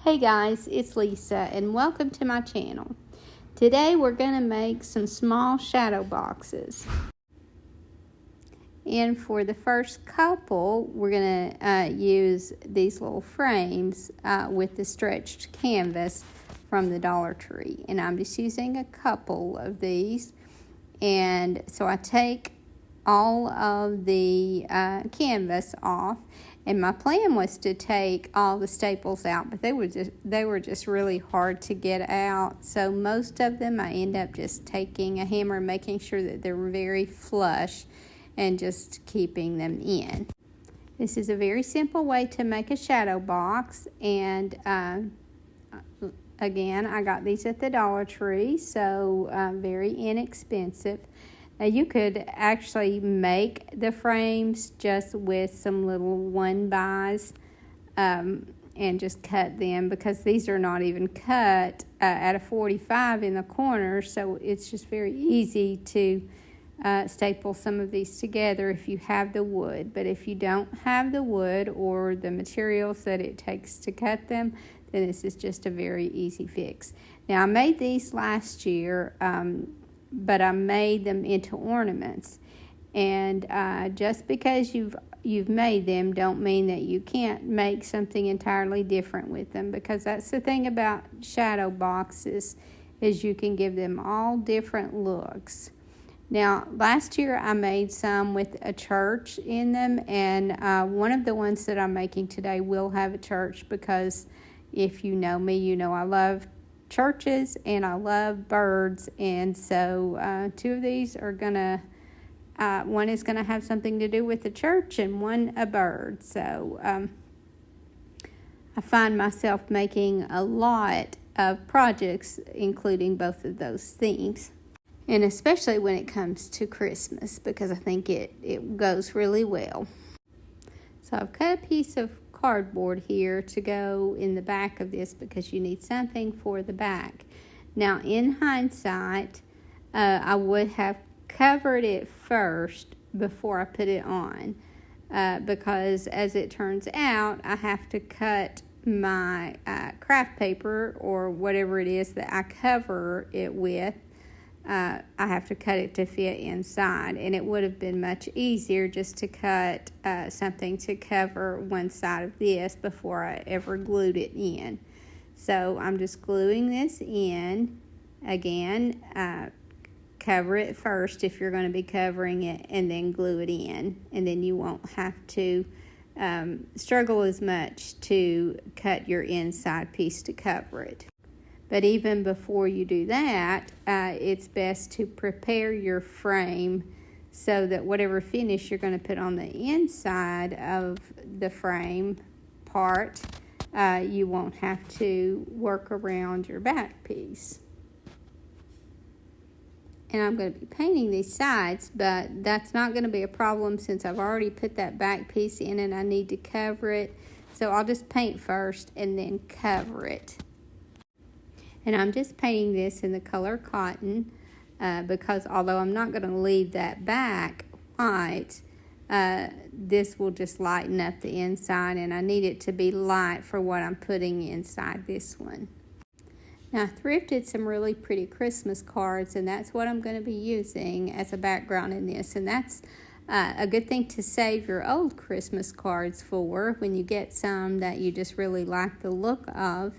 Hey guys, it's Lisa and welcome to my channel. Today we're going to make some small shadow boxes. And for the first couple, we're going to use these little frames with the stretched canvas from the Dollar Tree. And I'm just using a couple of these. And so I take all of the canvas off, and my plan was to take all the staples out, but they were just really hard to get out. So most of them I end up just taking a hammer and making sure that they're very flush and just keeping them in. This is a very simple way to make a shadow box, and again, I got these at the Dollar Tree, so very inexpensive. Now you could actually make the frames just with some little 1-bys and just cut them, because these are not even cut at a 45 in the corner, so it's just very easy to staple some of these together if you have the wood. But if you don't have the wood or the materials that it takes to cut them, then this is just a very easy fix. Now I made these last year, but I made them into ornaments, and just because you've made them don't mean that you can't make something entirely different with them, because that's the thing about shadow boxes, is you can give them all different looks. Now last year I made some with a church in them, and one of the ones that I'm making today will have a church, because if you know me, you know I love churches and I love birds, and so two of these are gonna one is gonna have something to do with the church and one a bird. So I find myself making a lot of projects including both of those themes, and especially when it comes to Christmas, because I think it goes really well. So I've cut a piece of cardboard here to go in the back of this, because you need something for the back. Now in hindsight, I would have covered it first before I put it on, because as it turns out, I have to cut my craft paper or whatever it is that I cover it with. I have to cut it to fit inside, and it would have been much easier just to cut something to cover one side of this before I ever glued it in. So I'm just gluing this in. Again, cover it first if you're going to be covering it, and then glue it in, and then you won't have to struggle as much to cut your inside piece to cover it. But even before you do that, it's best to prepare your frame so that whatever finish you're going to put on the inside of the frame part, you won't have to work around your back piece. And I'm going to be painting these sides, but that's not going to be a problem since I've already put that back piece in and I need to cover it. So I'll just paint first and then cover it. And I'm just painting this in the color cotton, because although I'm not going to leave that back white, this will just lighten up the inside, and I need it to be light for what I'm putting inside this one. Now I thrifted some really pretty Christmas cards, and that's what I'm going to be using as a background in this. And that's a good thing to save your old Christmas cards for when you get some that you just really like the look of.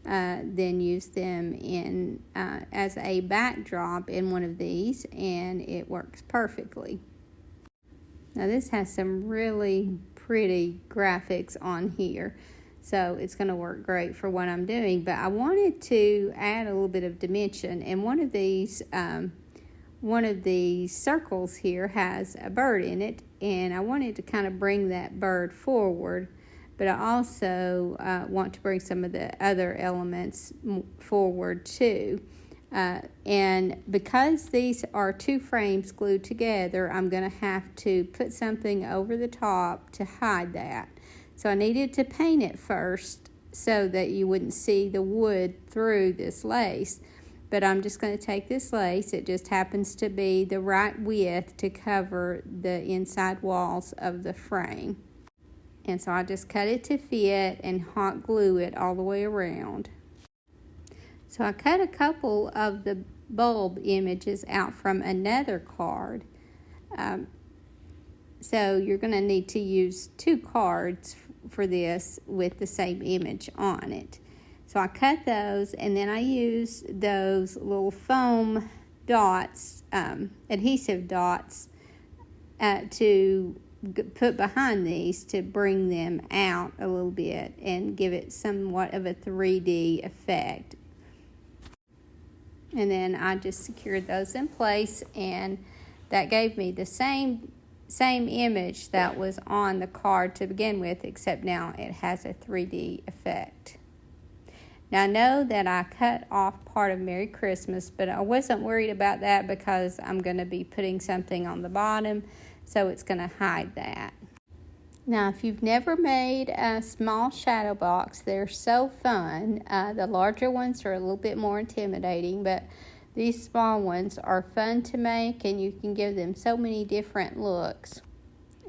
Then use them in as a backdrop in one of these, and it works perfectly. Now this has some really pretty graphics on here, so it's going to work great for what I'm doing. But I wanted to add a little bit of dimension, and one of these circles here has a bird in it, and I wanted to kind of bring that bird forward. But I also want to bring some of the other elements forward too. And because these are two frames glued together, I'm going to have to put something over the top to hide that. So I needed to paint it first so that you wouldn't see the wood through this lace. But I'm just going to take this lace. It just happens to be the right width to cover the inside walls of the frame. And so I just cut it to fit and hot glue it all the way around. So I cut a couple of the bulb images out from another card. So you're going to need to use 2 cards for this with the same image on it. So I cut those, and then I used those little foam dots, adhesive dots, to put behind these to bring them out a little bit and give it somewhat of a 3D effect. And then I just secured those in place, and that gave me the same image that was on the card to begin with, except now it has a 3D effect. Now I know that I cut off part of Merry Christmas, but I wasn't worried about that because I'm going to be putting something on the bottom, so it's going to hide that. Now, if you've never made a small shadow box, they're so fun. The larger ones are a little bit more intimidating, but these small ones are fun to make, and you can give them so many different looks.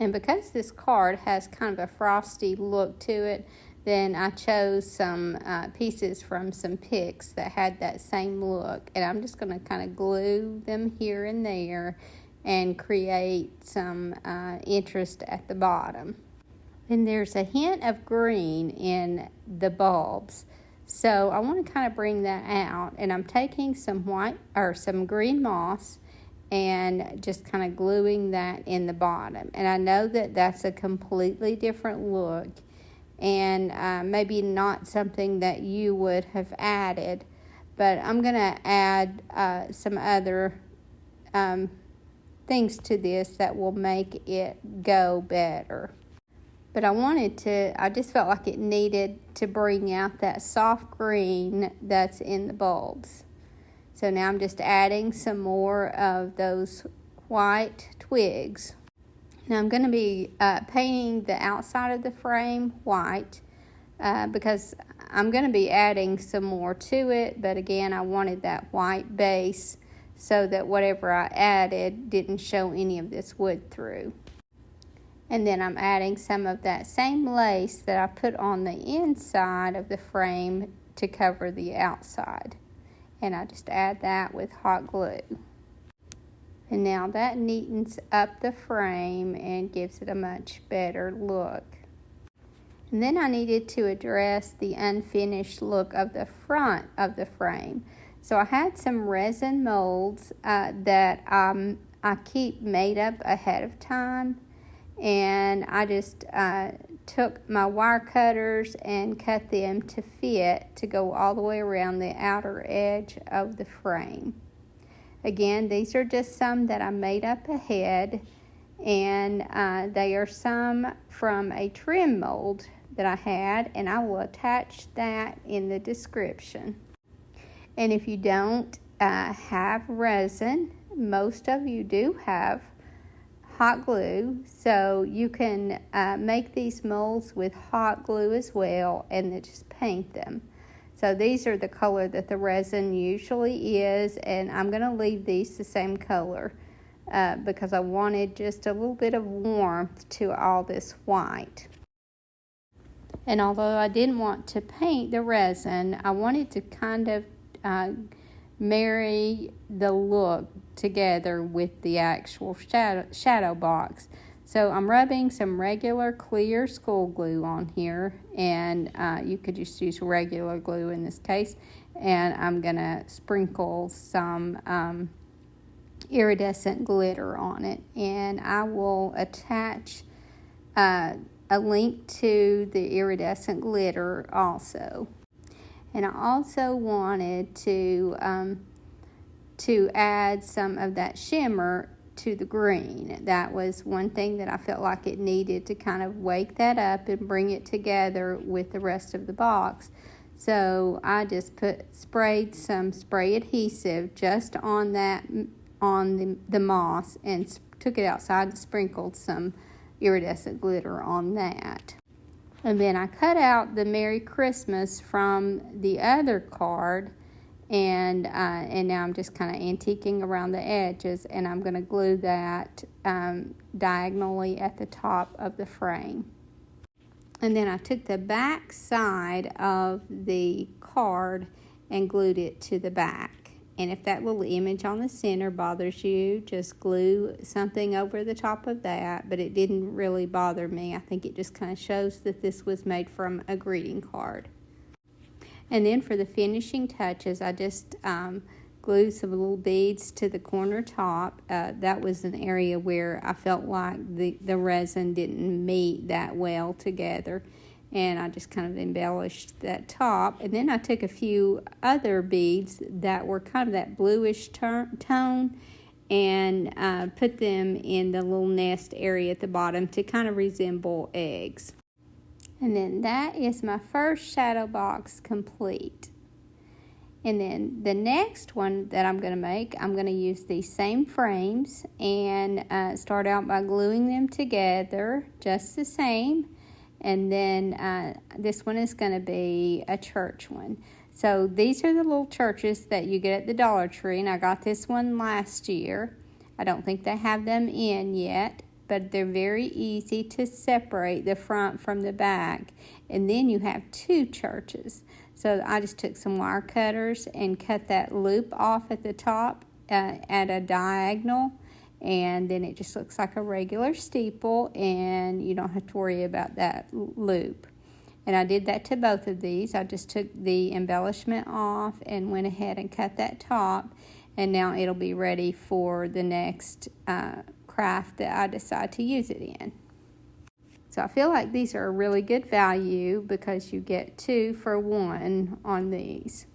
And because this card has kind of a frosty look to it, then I chose some pieces from some picks that had that same look. And I'm just going to kind of glue them here and there and create some interest at the bottom. And there's a hint of green in the bulbs. So I want to kind of bring that out. And I'm taking some some green moss and just kind of gluing that in the bottom. And I know that that's a completely different look, and maybe not something that you would have added, but I'm going to add some other things to this that will make it go better. But I just felt like it needed to bring out that soft green that's in the bulbs. So now I'm just adding some more of those white twigs. Now I'm going to be painting the outside of the frame white because I'm going to be adding some more to it. But again, I wanted that white base so that whatever I added didn't show any of this wood through. And then I'm adding some of that same lace that I put on the inside of the frame to cover the outside. And I just add that with hot glue. And now that neatens up the frame and gives it a much better look. And then I needed to address the unfinished look of the front of the frame. So I had some resin molds that I keep made up ahead of time. And I just took my wire cutters and cut them to fit to go all the way around the outer edge of the frame. Again, these are just some that I made up ahead, and they are some from a trim mold that I had, and I will attach that in the description. And if you don't have resin, most of you do have hot glue, so you can make these molds with hot glue as well and then just paint them. So these are the color that the resin usually is, and I'm going to leave these the same color because I wanted just a little bit of warmth to all this white. And although I didn't want to paint the resin, I wanted to kind of marry the look together with the actual shadow box. So I'm rubbing some regular clear school glue on here, and you could just use regular glue in this case. And I'm going to sprinkle some iridescent glitter on it. And I will attach a link to the iridescent glitter also. And I also wanted to add some of that shimmer to the green. That was one thing that I felt like it needed to kind of wake that up and bring it together with the rest of the box. So I just sprayed some spray adhesive just on the moss and took it outside and sprinkled some iridescent glitter on that. And then I cut out the Merry Christmas from the other card, and now I'm just kind of antiquing around the edges, and I'm going to glue that diagonally at the top of the frame. And then I took the back side of the card and glued it to the back. And if that little image on the center bothers you, just glue something over the top of that. But it didn't really bother me. I think it just kind of shows that this was made from a greeting card. And then for the finishing touches, I just glued some little beads to the corner top. That was an area where I felt like the resin didn't meet that well together. And I just kind of embellished that top. And then I took a few other beads that were kind of that bluish tone and put them in the little nest area at the bottom to kind of resemble eggs. And then that is my first shadow box complete. And then the next one that I'm going to make, I'm going to use these same frames and start out by gluing them together just the same. And then this one is going to be a church one. So these are the little churches that you get at the Dollar Tree, and I got this one last year. I don't think they have them in yet, but they're very easy to separate the front from the back. And then you have two churches. So I just took some wire cutters and cut that loop off at the top at a diagonal. And then it just looks like a regular steeple, and you don't have to worry about that loop. And I did that to both of these. I just took the embellishment off and went ahead and cut that top. And now it'll be ready for the next craft that I decide to use it in. So I feel like these are a really good value because you get 2 for 1 on these.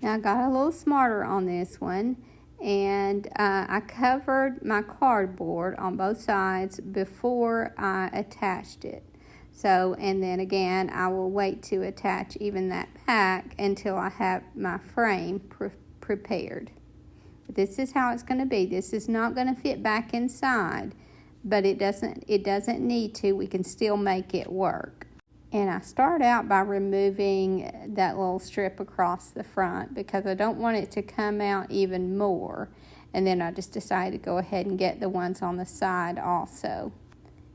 Now I got a little smarter on this one, and I covered my cardboard on both sides before I attached it. So, and then again, I will wait to attach even that back until I have my frame prepared. But this is how it's going to be. This is not going to fit back inside, but it doesn't need to. We can still make it work. And I start out by removing that little strip across the front because I don't want it to come out even more. And then I just decided to go ahead and get the ones on the side also.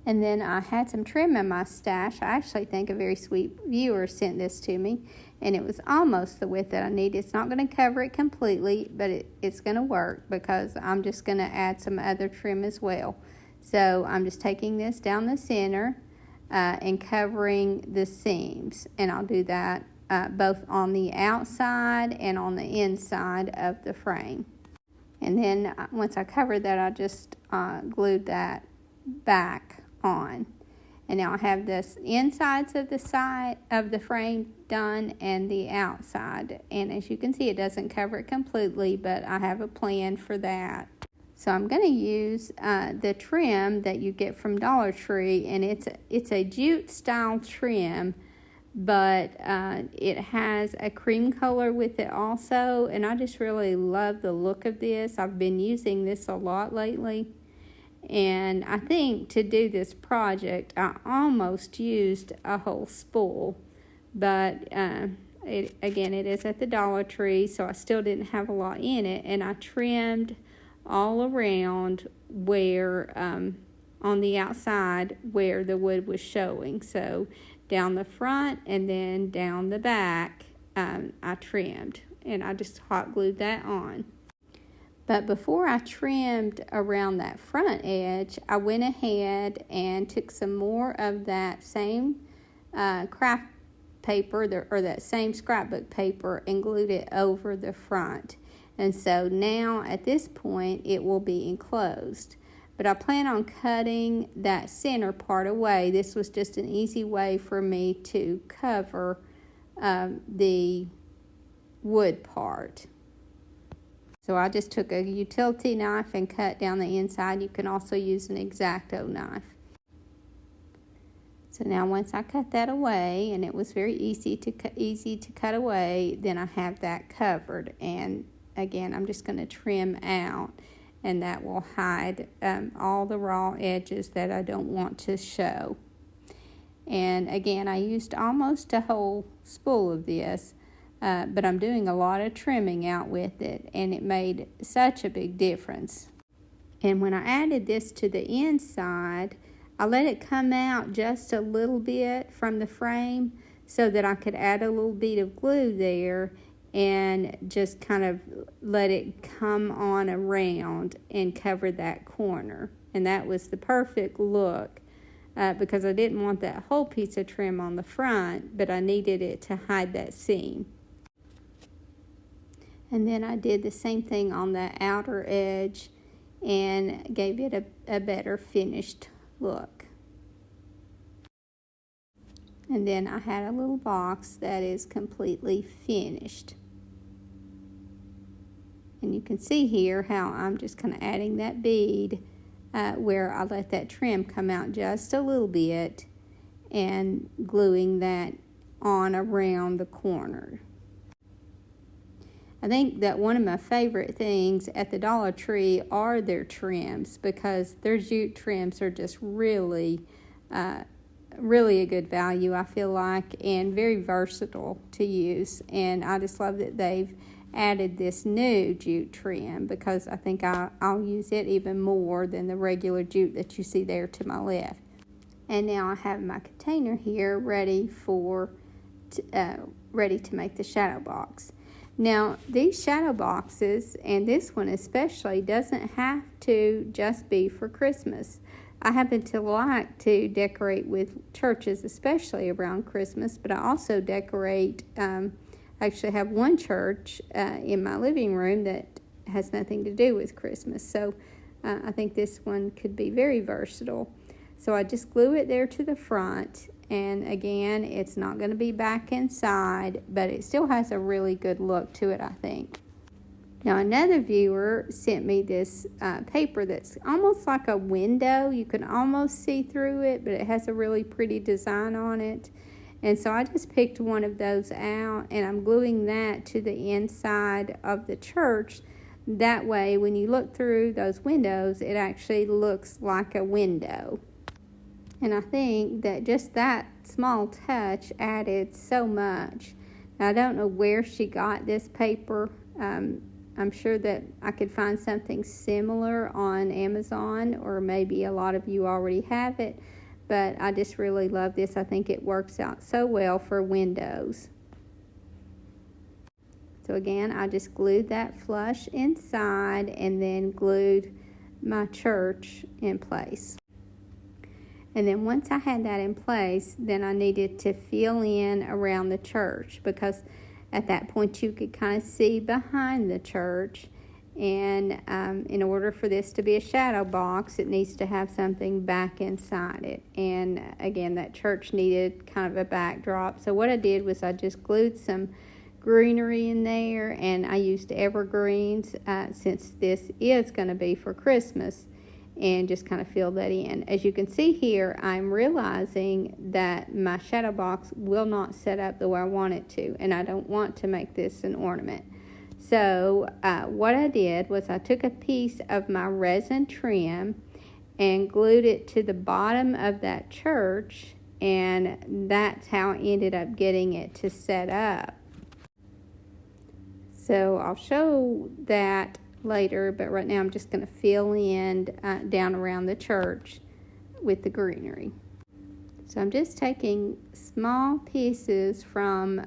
And then I had some trim in my stash. I actually think a very sweet viewer sent this to me, and it was almost the width that I need. It's not going to cover it completely, but it's going to work because I'm just going to add some other trim as well. So I'm just taking this down the center and covering the seams, and I'll do that both on the outside and on the inside of the frame. And then once I covered that, I just glued that back on. And now I have this insides of the side of the frame done and the outside. And as you can see, it doesn't cover it completely, but I have a plan for that. So I'm going to use the trim that you get from Dollar Tree, and it's a jute style trim, but it has a cream color with it also, and I just really love the look of this. I've been using this a lot lately, and I think to do this project I almost used a whole spool, but it is at the Dollar Tree, so I still didn't have a lot in it, and I trimmed all around where on the outside where the wood was showing. So down the front and then down the back I trimmed, and I just hot glued that on. But before I trimmed around that front edge, I went ahead and took some more of that same craft paper or that same scrapbook paper and glued it over the front. And so now at this point it will be enclosed. But I plan on cutting that center part away. This was just an easy way for me to cover the wood part. So I just took a utility knife and cut down the inside. You can also use an X-Acto knife. So now once I cut that away, and it was very easy to cut away, then I have that covered. And again, I'm just going to trim out, and that will hide all the raw edges that I don't want to show. And again, I used almost a whole spool of this, but I'm doing a lot of trimming out with it, and it made such a big difference. And when I added this to the inside, I let it come out just a little bit from the frame so that I could add a little bit of glue there and just kind of let it come on around and cover that corner. And that was the perfect look because I didn't want that whole piece of trim on the front, but I needed it to hide that seam. And then I did the same thing on the outer edge and gave it a better finished look. And then I had a little box that is completely finished. And you can see here how I'm just kind of adding that bead where I let that trim come out just a little bit and gluing that on around the corner. I think that one of my favorite things at the Dollar Tree are their trims, because their jute trims are just really a good value, I feel like, and very versatile to use. And I just love that they've added this new jute trim, because I think I'll use it even more than the regular jute that you see there to my left. And now I have my container here ready to make the shadow box. Now, these shadow boxes, and this one especially, doesn't have to just be for Christmas. I happen to like to decorate with churches, especially around Christmas, but I also decorate, I actually have one church in my living room that has nothing to do with Christmas. So I think this one could be very versatile. So I just glue it there to the front. And again, it's not going to be back inside, but it still has a really good look to it, I think. Now, another viewer sent me this paper that's almost like a window. You can almost see through it, but it has a really pretty design on it. And so I just picked one of those out, and I'm gluing that to the inside of the church. That way, when you look through those windows, it actually looks like a window. And I think that just that small touch added so much. Now, I don't know where she got this paper. I'm sure that I could find something similar on Amazon, or maybe a lot of you already have it. But I just really love this. I think it works out so well for windows. So again, I just glued that flush inside and then glued my church in place. And then once I had that in place, then I needed to fill in around the church, because at that point you could kind of see behind the church. And in order for this to be a shadow box, it needs to have something back inside it. And again, that church needed kind of a backdrop. So what I did was I just glued some greenery in there, and I used evergreens since this is going to be for Christmas, and just kind of fill that in. As you can see here, I'm realizing that my shadow box will not set up the way I want it to, and I don't want to make this an ornament. So what I did was I took a piece of my resin trim and glued it to the bottom of that church, and that's how I ended up getting it to set up. So I'll show that later, but right now I'm just going to fill in down around the church with the greenery. So I'm just taking small pieces from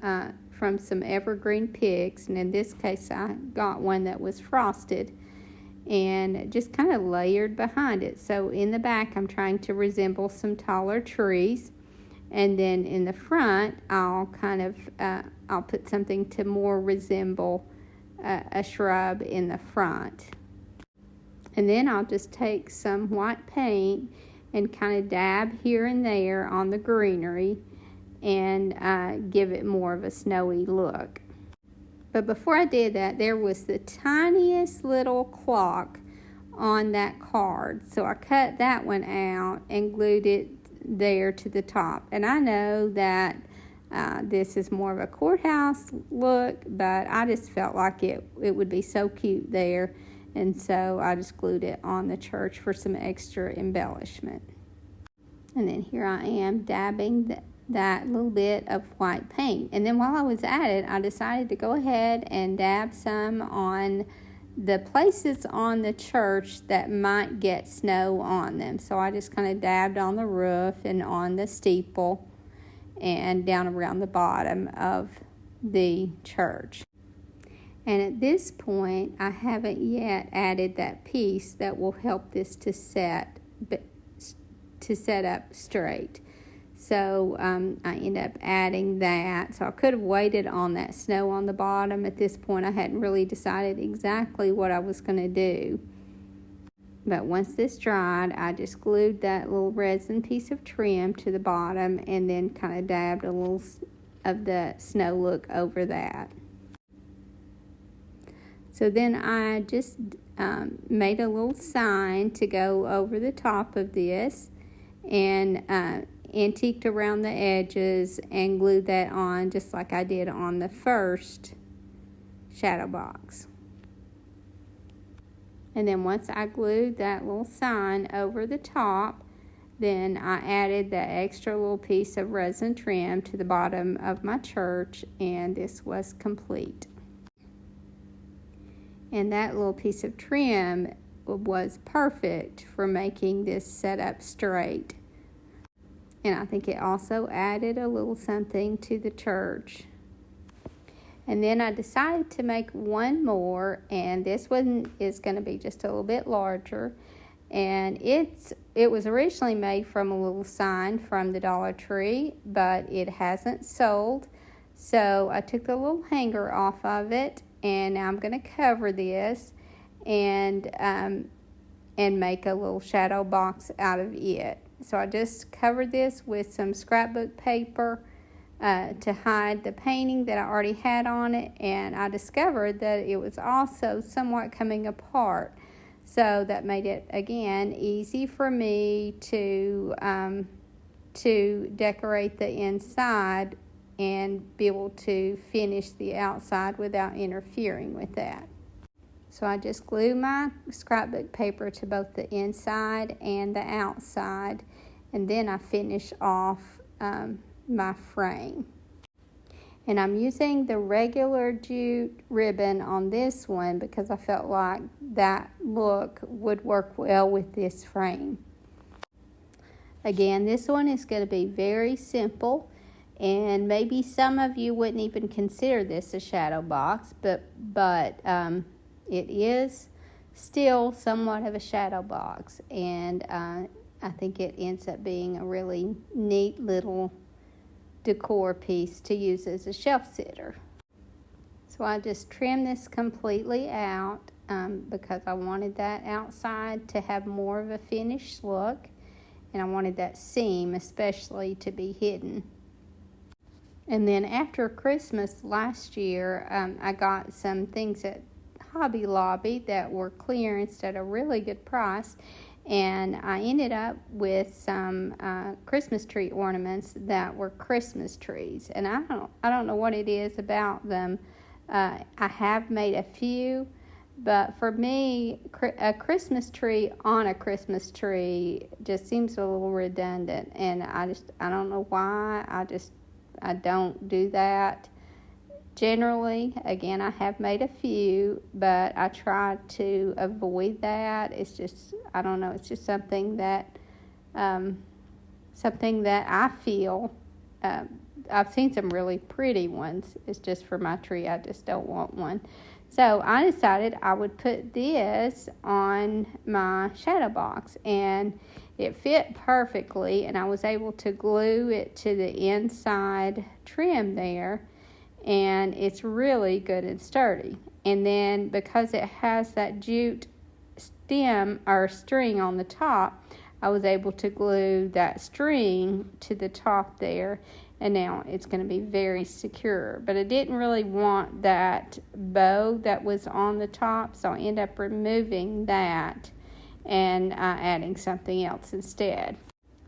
some evergreen picks, and in this case I got one that was frosted, and just kind of layered behind it. So in the back I'm trying to resemble some taller trees, and then in the front I'll put something to more resemble a shrub in the front. And then I'll just take some white paint and kind of dab here and there on the greenery and give it more of a snowy look. But before I did that, there was the tiniest little clock on that card. So I cut that one out and glued it there to the top. And I know that this is more of a courthouse look, but I just felt like it would be so cute there. And so I just glued it on the church for some extra embellishment. And then here I am dabbing that little bit of white paint. And then while I was at it, I decided to go ahead and dab some on the places on the church that might get snow on them. So I just kind of dabbed on the roof and on the steeple and down around the bottom of the church. And at this point, I haven't yet added that piece that will help this to set up straight. So I end up adding that. So I could have waited on that snow on the bottom. At this point, I hadn't really decided exactly what I was going to do. But once this dried, I just glued that little resin piece of trim to the bottom and then kind of dabbed a little of the snow look over that. So then I just made a little sign to go over the top of this and antiqued around the edges and glued that on just like I did on the first shadow box. And then once I glued that little sign over the top, then I added that extra little piece of resin trim to the bottom of my church, and this was complete. And that little piece of trim was perfect for making this set up straight. And I think it also added a little something to the church. And then I decided to make one more, and this one is going to be just a little bit larger. And it was originally made from a little sign from the Dollar Tree, but it hasn't sold. So I took the little hanger off of it, and now I'm going to cover this and make a little shadow box out of it. So I just covered this with some scrapbook paper to hide the painting that I already had on it, and I discovered that it was also somewhat coming apart. So that made it, again, easy for me to decorate the inside and be able to finish the outside without interfering with that. So I just glue my scrapbook paper to both the inside and the outside, and then I finish off my frame. And I'm using the regular jute ribbon on this one because I felt like that look would work well with this frame. Again, this one is going to be very simple, and maybe some of you wouldn't even consider this a shadow box, but it is still somewhat of a shadow box, and I think it ends up being a really neat little decor piece to use as a shelf sitter. So I just trimmed this completely out because I wanted that outside to have more of a finished look, and I wanted that seam especially to be hidden. And then after Christmas last year, I got some things at Hobby Lobby that were clearance at a really good price, and I ended up with some Christmas tree ornaments that were Christmas trees. And I don't know what it is about them. I have made a few, but for me, a Christmas tree on a Christmas tree just seems a little redundant, and I don't know why. I don't do that. Generally, again, I have made a few, but I try to avoid that. It's just, I don't know, it's just something that I feel. I've seen some really pretty ones. It's just for my tree, I just don't want one. So I decided I would put this on my shadow box, and it fit perfectly, and I was able to glue it to the inside trim there. And it's really good and sturdy. And then because it has that jute stem or string on the top, I was able to glue that string to the top there, and now it's going to be very secure. But I didn't really want that bow that was on the top, so I ended up removing that and adding something else instead.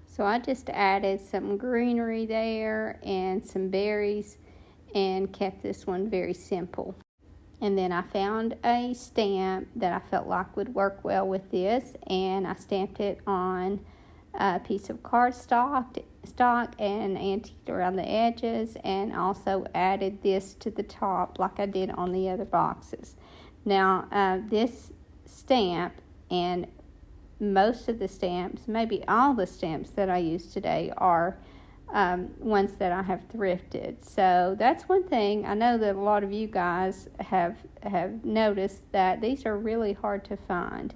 So I just added some greenery there and some berries, and kept this one very simple. And then I found a stamp that I felt like would work well with this, and I stamped it on a piece of cardstock and antiqued around the edges, and also added this to the top like I did on the other boxes. Now, this stamp and most of the stamps, maybe all the stamps that I use today are ones that I have thrifted. So that's one thing. I know that a lot of you guys have noticed that these are really hard to find.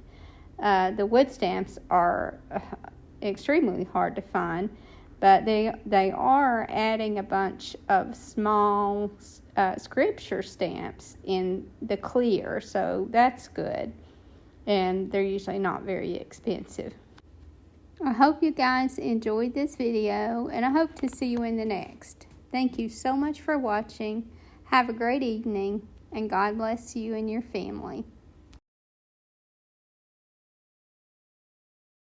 The wood stamps are extremely hard to find, but they are adding a bunch of small scripture stamps in the clear, so that's good. And they're usually not very expensive. I hope you guys enjoyed this video, and I hope to see you in the next. Thank you so much for watching. Have a great evening, and God bless you and your family.